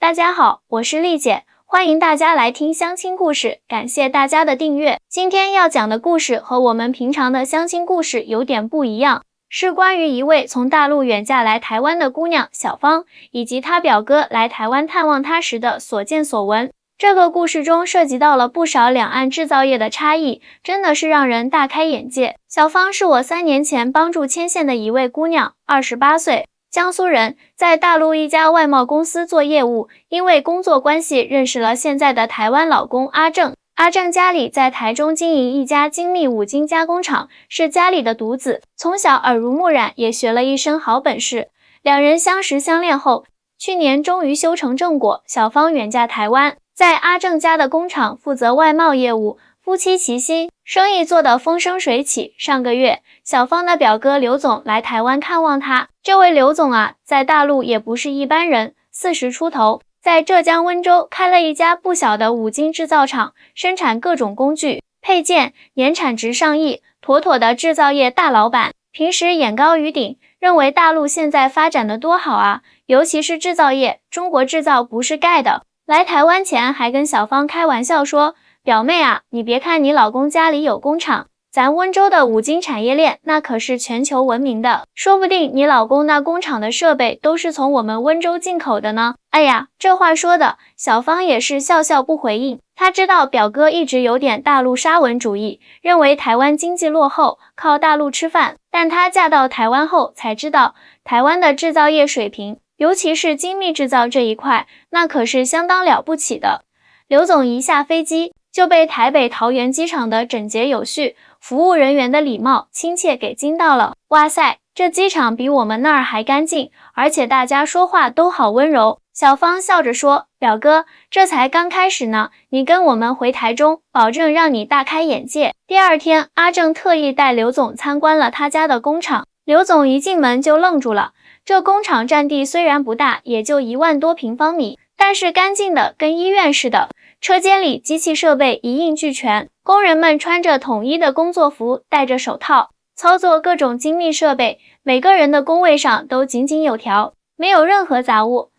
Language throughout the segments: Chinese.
大家好，我是丽姐，欢迎大家来听相亲故事，感谢大家的订阅。今天要讲的故事和我们平常的相亲故事有点不一样，是关于一位从大陆远嫁来台湾的姑娘小芳，以及她表哥来台湾探望她时的所见所闻。这个故事中涉及到了不少两岸制造业的差异，真的是让人大开眼界。小芳是我3年前帮助牵线的一位姑娘，28岁，江苏人，在大陆一家外贸公司做业务，因为工作关系认识了现在的台湾老公阿正。阿正家里在台中经营一家精密五金加工厂，是家里的独子，从小耳濡目染，也学了一身好本事。两人相识相恋后，去年终于修成正果，小芳远嫁台湾，在阿正家的工厂负责外贸业务，夫妻齐心，生意做得风生水起。上个月，小芳的表哥刘总来台湾看望她。这位刘总啊，在大陆也不是一般人，40出头，在浙江温州开了一家不小的五金制造厂，生产各种工具、配件，年产值上亿，妥妥的制造业大老板。平时眼高于顶，认为大陆现在发展的多好啊，尤其是制造业，中国制造不是盖的。来台湾前还跟小芳开玩笑说，表妹啊，你别看你老公家里有工厂，咱温州的五金产业链那可是全球闻名的，说不定你老公那工厂的设备都是从我们温州进口的呢。哎呀，这话说的，小芳也是笑笑不回应。她知道表哥一直有点大陆沙文主义，认为台湾经济落后，靠大陆吃饭，但她嫁到台湾后才知道，台湾的制造业水平，尤其是精密制造这一块，那可是相当了不起的。刘总一下飞机就被台北桃园机场的整洁有序、服务人员的礼貌亲切给惊到了。哇塞，这机场比我们那儿还干净，而且大家说话都好温柔。小芳笑着说，表哥，这才刚开始呢，你跟我们回台中，保证让你大开眼界。第二天，阿正特意带刘总参观了他家的工厂。刘总一进门就愣住了，这工厂占地虽然不大，也就1万多平方米，但是干净的跟医院似的。车间里机器设备一应俱全，工人们穿着统一的工作服，戴着手套，操作各种精密设备，每个人的工位上都井井有条，没有任何杂物。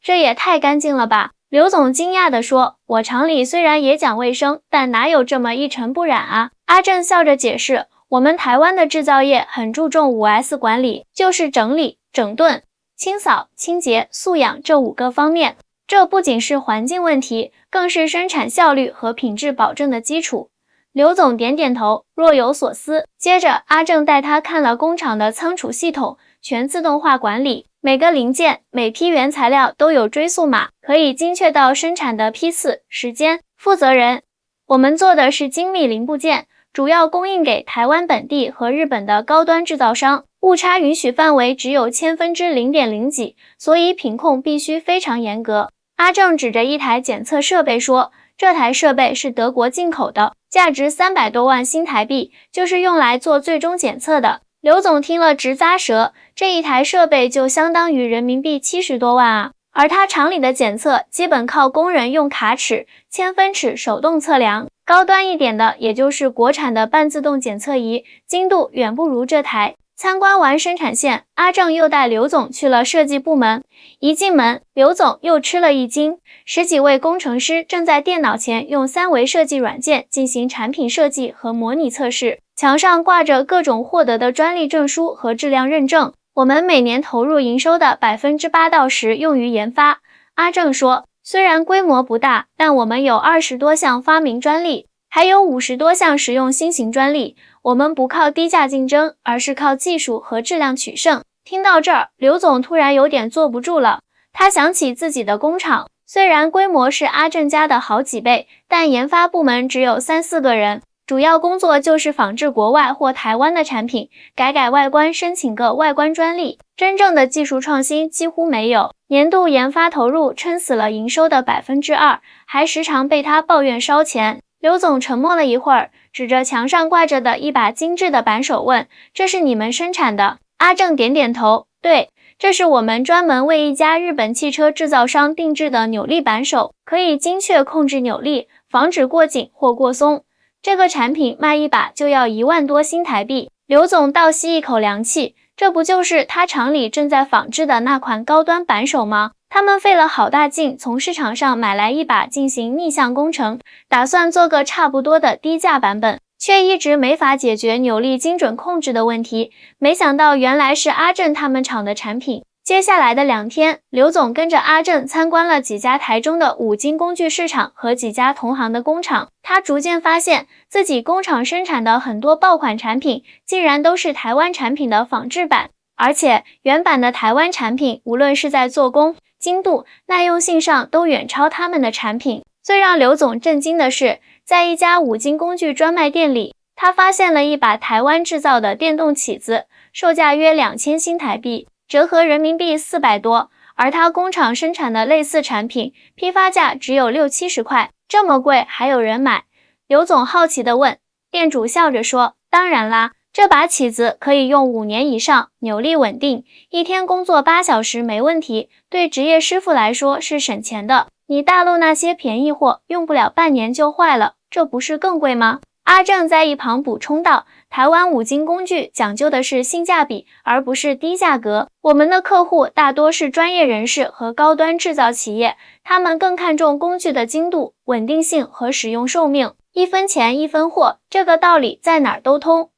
这也太干净了吧！刘总惊讶地说，我厂里虽然也讲卫生，但哪有这么一尘不染啊？阿正笑着解释，我们台湾的制造业很注重5S 管理，就是整理、整顿、清扫、清洁、素养这5个方面。这不仅是环境问题，更是生产效率和品质保证的基础。刘总点点头，若有所思。接着，阿正带他看了工厂的仓储系统，全自动化管理，每个零件、每批原材料都有追溯码，可以精确到生产的批次、时间、负责人。我们做的是精密零部件，主要供应给台湾本地和日本的高端制造商，误差允许范围只有0.000几，所以品控必须非常严格。阿正指着一台检测设备说，这台设备是德国进口的，价值300多万新台币，就是用来做最终检测的。刘总听了直咂舌，这一台设备就相当于人民币70多万啊！而他厂里的检测基本靠工人用卡尺、千分尺手动测量，高端一点的也就是国产的半自动检测仪，精度远不如这台。参观完生产线，阿正又带刘总去了设计部门。一进门，刘总又吃了一惊，10几位工程师正在电脑前用3维设计软件进行产品设计和模拟测试，墙上挂着各种获得的专利证书和质量认证。我们每年投入营收的8%到10%用于研发。阿正说，虽然规模不大，但我们有20多项发明专利，还有50多项实用新型专利。我们不靠低价竞争，而是靠技术和质量取胜。听到这儿，刘总突然有点坐不住了。他想起自己的工厂，虽然规模是阿正家的好几倍，但研发部门只有3、4个人，主要工作就是仿制国外或台湾的产品，改外观，申请个外观专利。真正的技术创新几乎没有，年度研发投入撑死了营收的2%，还时常被他抱怨烧钱。刘总沉默了一会儿，指着墙上挂着的一把精致的扳手问，这是你们生产的？阿正点点头，对，这是我们专门为一家日本汽车制造商定制的扭力扳手，可以精确控制扭力，防止过紧或过松。这个产品卖一把就要1万多新台币。刘总倒吸一口凉气，这不就是他厂里正在仿制的那款高端扳手吗？他们费了好大劲从市场上买来一把进行逆向工程，打算做个差不多的低价版本，却一直没法解决扭力精准控制的问题。没想到原来是阿正他们厂的产品。接下来的2天，刘总跟着阿正参观了几家台中的五金工具市场和几家同行的工厂。他逐渐发现自己工厂生产的很多爆款产品，竟然都是台湾产品的仿制版，而且原版的台湾产品无论是在做工、精度、耐用性上都远超他们的产品。最让刘总震惊的是，在一家五金工具专卖店里，他发现了一把台湾制造的电动起子，售价约2000新台币。折合人民币400多，而他工厂生产的类似产品，批发价只有60-70块，这么贵还有人买？刘总好奇地问。店主笑着说，当然啦，这把起子可以用5年以上，扭力稳定，一天工作8小时没问题，对职业师傅来说是省钱的。你大陆那些便宜货，用不了半年就坏了，这不是更贵吗？阿正在一旁补充道，台湾五金工具讲究的是性价比，而不是低价格。我们的客户大多是专业人士和高端制造企业，他们更看重工具的精度、稳定性和使用寿命，一分钱一分货，这个道理在哪儿都通。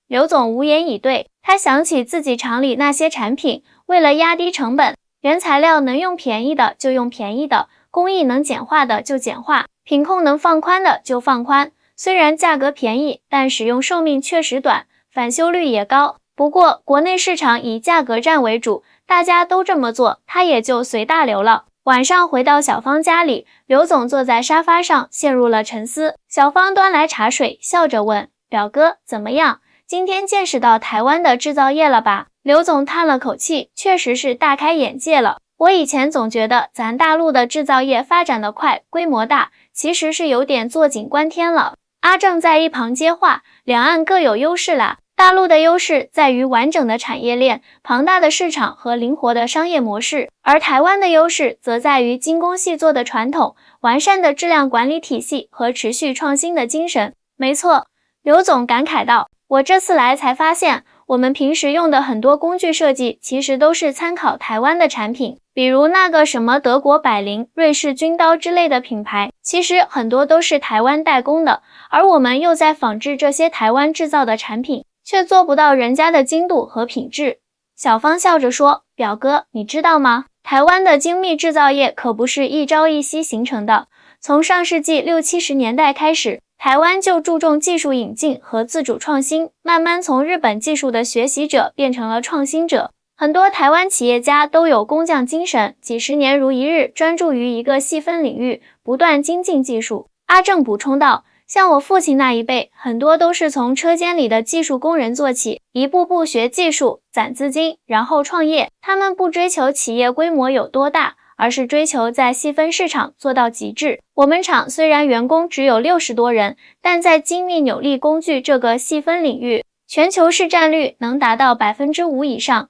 刘总无言以对，他想起自己厂里那些产品，为了压低成本，原材料能用便宜的就用便宜的，工艺能简化的就简化，品控能放宽的就放宽。虽然价格便宜，但使用寿命确实短，返修率也高。不过国内市场以价格战为主，大家都这么做，他也就随大流了。晚上回到小芳家里，刘总坐在沙发上陷入了沉思。小芳端来茶水，笑着问，表哥怎么样？今天见识到台湾的制造业了吧？刘总叹了口气，确实是大开眼界了。我以前总觉得咱大陆的制造业发展得快，规模大，其实是有点坐井观天了。阿正在一旁接话，两岸各有优势啦。大陆的优势在于完整的产业链、庞大的市场和灵活的商业模式，而台湾的优势则在于精工细作的传统、完善的质量管理体系和持续创新的精神。没错，刘总感慨道，我这次来才发现，我们平时用的很多工具设计其实都是参考台湾的产品，比如那个什么德国百灵、瑞士军刀之类的品牌，其实很多都是台湾代工的，而我们又在仿制这些台湾制造的产品，却做不到人家的精度和品质。小芳笑着说，表哥，你知道吗？台湾的精密制造业可不是一朝一夕形成的，从上世纪60、70年代开始，台湾就注重技术引进和自主创新，慢慢从日本技术的学习者变成了创新者。很多台湾企业家都有工匠精神，几十年如一日专注于一个细分领域，不断精进技术。阿正补充道，像我父亲那一辈，很多都是从车间里的技术工人做起，一步步学技术，攒资金，然后创业。他们不追求企业规模有多大，而是追求在细分市场做到极致。我们厂虽然员工只有60多人，但在精密扭力工具这个细分领域，全球市占率能达到5%以上。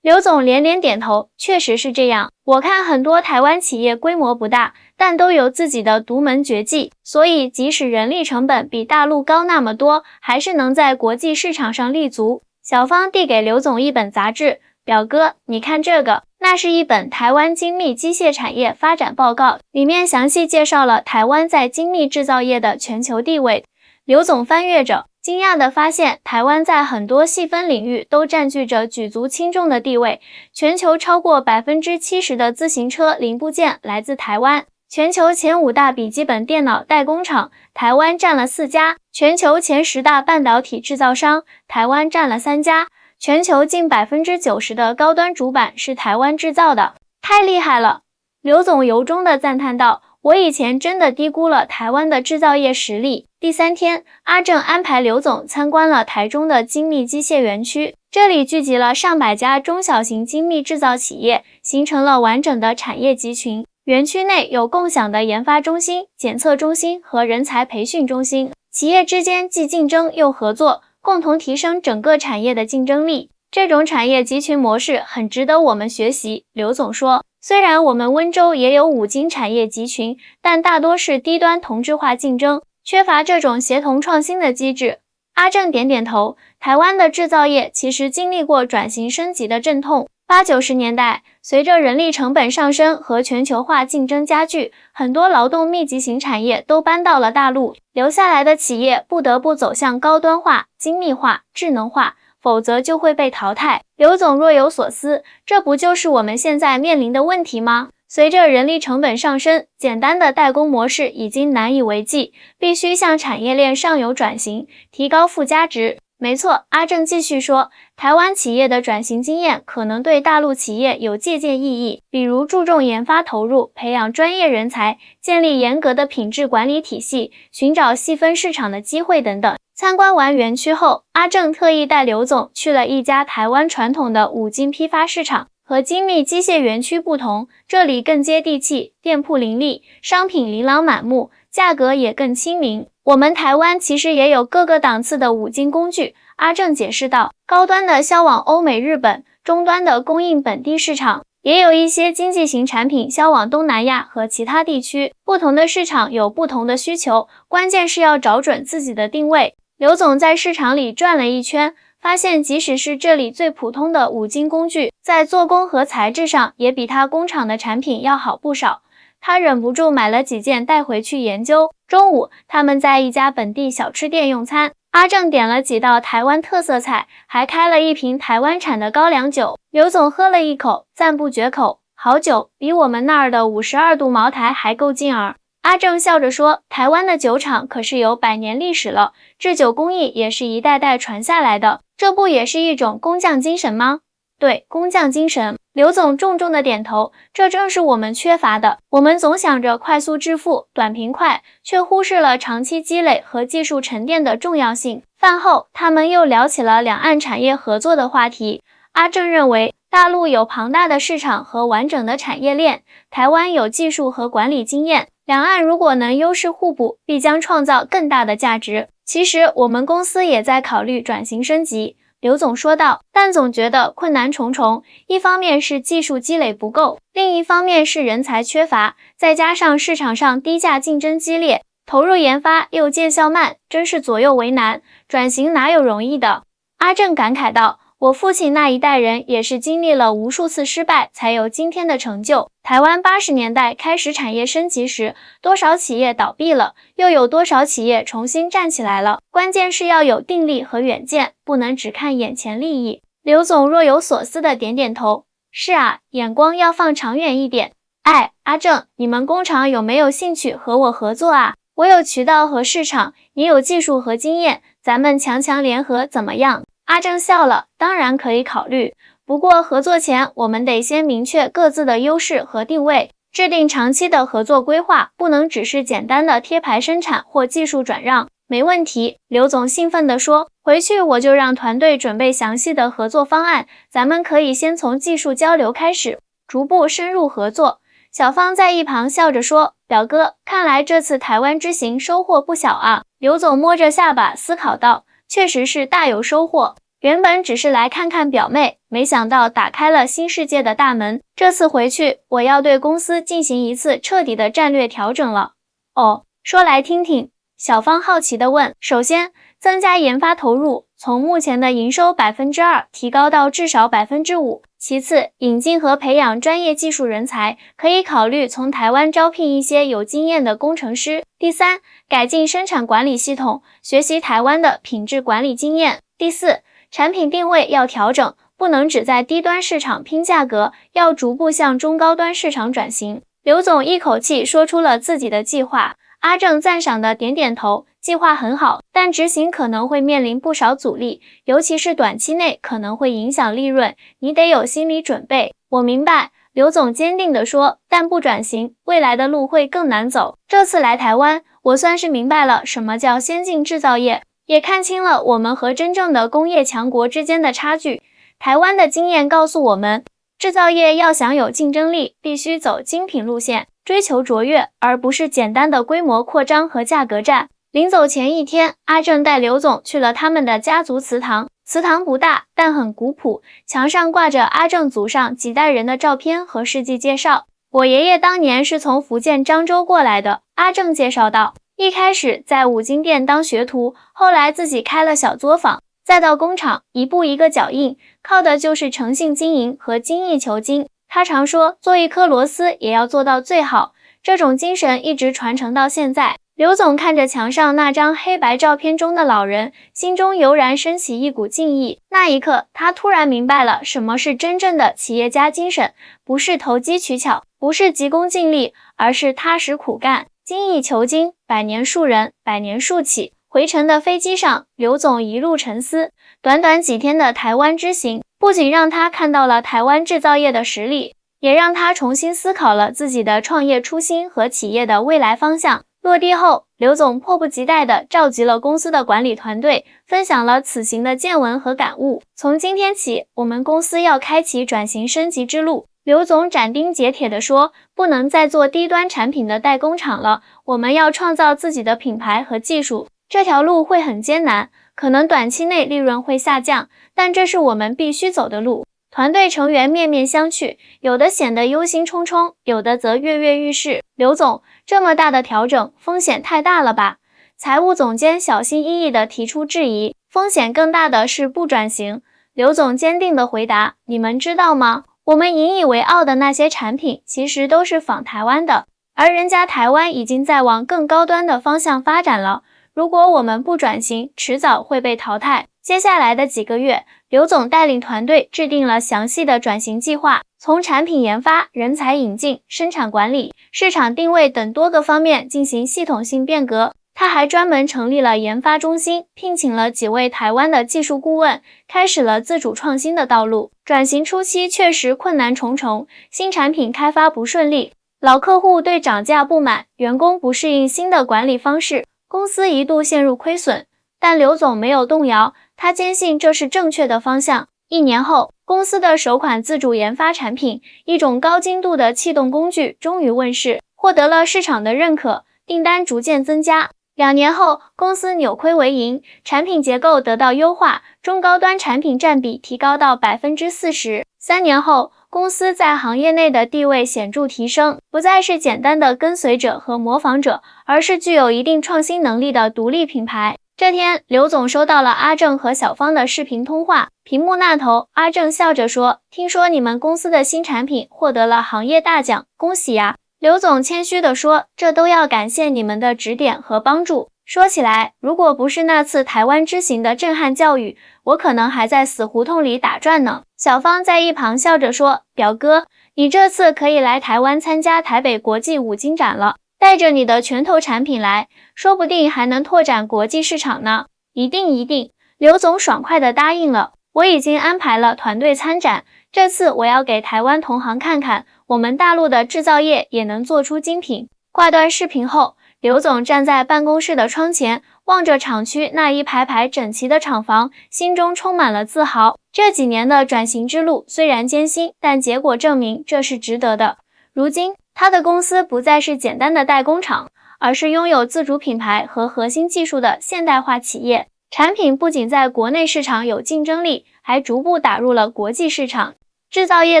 刘总连连点头，确实是这样。我看很多台湾企业规模不大，但都有自己的独门绝技，所以即使人力成本比大陆高那么多，还是能在国际市场上立足。小芳递给刘总一本杂志，表哥，你看这个，那是一本台湾精密机械产业发展报告，里面详细介绍了台湾在精密制造业的全球地位。刘总翻阅着，惊讶地发现台湾在很多细分领域都占据着举足轻重的地位，全球超过70%的自行车零部件来自台湾，全球前5大笔记本电脑代工厂，台湾占了4家，全球前10大半导体制造商，台湾占了3家，全球近90%的高端主板是台湾制造的，太厉害了！刘总由衷地赞叹道，我以前真的低估了台湾的制造业实力。第3天，阿正安排刘总参观了台中的精密机械园区，这里聚集了上百家中小型精密制造企业，形成了完整的产业集群。园区内有共享的研发中心、检测中心和人才培训中心，企业之间既竞争又合作，共同提升整个产业的竞争力。这种产业集群模式很值得我们学习，刘总说。虽然我们温州也有五金产业集群，但大多是低端同质化竞争，缺乏这种协同创新的机制。阿正点点头，台湾的制造业其实经历过转型升级的阵痛。80、90年代，随着人力成本上升和全球化竞争加剧，很多劳动密集型产业都搬到了大陆，留下来的企业不得不走向高端化、精密化、智能化，否则就会被淘汰。刘总若有所思，这不就是我们现在面临的问题吗？随着人力成本上升，简单的代工模式已经难以为继，必须向产业链上游转型，提高附加值。没错，阿正继续说，台湾企业的转型经验可能对大陆企业有借鉴意义，比如注重研发投入，培养专业人才，建立严格的品质管理体系，寻找细分市场的机会等等。参观完园区后，阿正特意带刘总去了一家台湾传统的五金批发市场。和精密机械园区不同，这里更接地气，店铺林立，商品琳琅满目，价格也更亲民。我们台湾其实也有各个档次的五金工具，阿正解释道，高端的销往欧美日本，中端的供应本地市场，也有一些经济型产品销往东南亚和其他地区。不同的市场有不同的需求，关键是要找准自己的定位。刘总在市场里转了一圈，发现即使是这里最普通的五金工具，在做工和材质上也比他工厂的产品要好不少。他忍不住买了几件带回去研究。中午，他们在一家本地小吃店用餐，阿正点了几道台湾特色菜，还开了一瓶台湾产的高粱酒。刘总喝了一口，赞不绝口，好酒，比我们那儿的52度茅台还够劲儿。阿正笑着说，台湾的酒厂可是有100年历史了，制酒工艺也是一代代传下来的，这不也是一种工匠精神吗？对，工匠精神。刘总重重的点头，这正是我们缺乏的。我们总想着快速致富、短平快，却忽视了长期积累和技术沉淀的重要性。饭后，他们又聊起了两岸产业合作的话题。阿正认为，大陆有庞大的市场和完整的产业链，台湾有技术和管理经验，两岸如果能优势互补，必将创造更大的价值。其实，我们公司也在考虑转型升级。刘总说道，但总觉得困难重重，一方面是技术积累不够，另一方面是人才缺乏，再加上市场上低价竞争激烈，投入研发又见效慢，真是左右为难，转型哪有容易的？阿正感慨道，我父亲那一代人也是经历了无数次失败，才有今天的成就。台湾80年代开始产业升级时，多少企业倒闭了，又有多少企业重新站起来了。关键是要有定力和远见，不能只看眼前利益。刘总若有所思的点点头，是啊，眼光要放长远一点。哎，阿正，你们工厂有没有兴趣和我合作啊？我有渠道和市场，你有技术和经验，咱们强强联合怎么样？阿正笑了，当然可以考虑。不过合作前，我们得先明确各自的优势和定位，制定长期的合作规划，不能只是简单的贴牌生产或技术转让。没问题，刘总兴奋地说，回去我就让团队准备详细的合作方案，咱们可以先从技术交流开始，逐步深入合作。小芳在一旁笑着说，表哥，看来这次台湾之行收获不小啊。刘总摸着下巴思考道，确实是大有收获。原本只是来看看表妹，没想到打开了新世界的大门。这次回去，我要对公司进行一次彻底的战略调整了。哦，说来听听。小芳好奇地问。首先，增加研发投入，从目前的营收2%提高到至少5%。其次，引进和培养专业技术人才，可以考虑从台湾招聘一些有经验的工程师。第三，改进生产管理系统，学习台湾的品质管理经验。第四，产品定位要调整，不能只在低端市场拼价格，要逐步向中高端市场转型。刘总一口气说出了自己的计划，阿正赞赏的点点头，计划很好，但执行可能会面临不少阻力，尤其是短期内可能会影响利润，你得有心理准备。我明白，刘总坚定地说，但不转型，未来的路会更难走。这次来台湾，我算是明白了什么叫先进制造业，也看清了我们和真正的工业强国之间的差距。台湾的经验告诉我们，制造业要想有竞争力，必须走精品路线，追求卓越，而不是简单的规模扩张和价格战。临走前一天，阿正带刘总去了他们的家族祠堂。祠堂不大，但很古朴，墙上挂着阿正祖上几代人的照片和事迹介绍。我爷爷当年是从福建漳州过来的，阿正介绍道。一开始在五金店当学徒，后来自己开了小作坊，再到工厂，一步一个脚印，靠的就是诚信经营和精益求精。他常说，做一颗螺丝也要做到最好，这种精神一直传承到现在。刘总看着墙上那张黑白照片中的老人，心中油然升起一股敬意。那一刻，他突然明白了什么是真正的企业家精神，不是投机取巧，不是急功近利，而是踏实苦干，精益求精，百年树人，百年树企。回程的飞机上，刘总一路沉思，短短几天的台湾之行，不仅让他看到了台湾制造业的实力，也让他重新思考了自己的创业初心和企业的未来方向。落地后，刘总迫不及待地召集了公司的管理团队，分享了此行的见闻和感悟。从今天起，我们公司要开启转型升级之路。刘总斩钉截铁地说，不能再做低端产品的代工厂了，我们要创造自己的品牌和技术。这条路会很艰难，可能短期内利润会下降，但这是我们必须走的路。团队成员面面相觑，有的显得忧心忡忡，有的则跃跃欲试。刘总，这么大的调整，风险太大了吧？财务总监小心翼翼地提出质疑。风险更大的是不转型。刘总坚定地回答，你们知道吗？我们引以为傲的那些产品，其实都是仿台湾的，而人家台湾已经在往更高端的方向发展了。如果我们不转型，迟早会被淘汰。接下来的几个月，刘总带领团队制定了详细的转型计划，从产品研发、人才引进、生产管理、市场定位等多个方面进行系统性变革。他还专门成立了研发中心，聘请了几位台湾的技术顾问，开始了自主创新的道路。转型初期确实困难重重，新产品开发不顺利，老客户对涨价不满，员工不适应新的管理方式，公司一度陷入亏损。但刘总没有动摇，他坚信这是正确的方向。1年后，公司的首款自主研发产品，一种高精度的气动工具终于问世，获得了市场的认可，订单逐渐增加。2年后，公司扭亏为盈，产品结构得到优化，中高端产品占比提高到 40%。3年后，公司在行业内的地位显著提升，不再是简单的跟随者和模仿者，而是具有一定创新能力的独立品牌。这天，刘总收到了阿正和小芳的视频通话，屏幕那头，阿正笑着说，听说你们公司的新产品获得了行业大奖，恭喜呀。刘总谦虚地说，这都要感谢你们的指点和帮助。说起来，如果不是那次台湾之行的震撼教育，我可能还在死胡同里打转呢。小芳在一旁笑着说，表哥，你这次可以来台湾参加台北国际五金展了，带着你的拳头产品来，说不定还能拓展国际市场呢。一定一定，刘总爽快地答应了。我已经安排了团队参展，这次我要给台湾同行看看，我们大陆的制造业也能做出精品。挂断视频后，刘总站在办公室的窗前，望着厂区那一排排整齐的厂房，心中充满了自豪。这几年的转型之路虽然艰辛，但结果证明这是值得的。如今，他的公司不再是简单的代工厂，而是拥有自主品牌和核心技术的现代化企业。产品不仅在国内市场有竞争力，还逐步打入了国际市场。制造业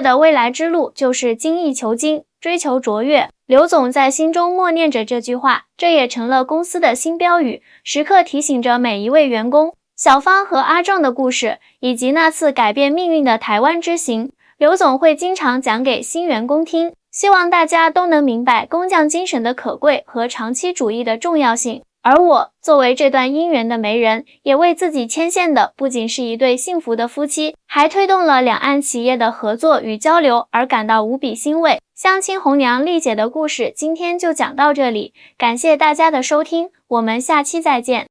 的未来之路就是精益求精，追求卓越。刘总在心中默念着这句话，这也成了公司的新标语，时刻提醒着每一位员工。小芳和阿正的故事，以及那次改变命运的台湾之行，刘总会经常讲给新员工听，希望大家都能明白工匠精神的可贵和长期主义的重要性。而我作为这段姻缘的媒人，也为自己牵线的不仅是一对幸福的夫妻，还推动了两岸企业的合作与交流而感到无比欣慰。相亲红娘丽姐的故事今天就讲到这里，感谢大家的收听，我们下期再见。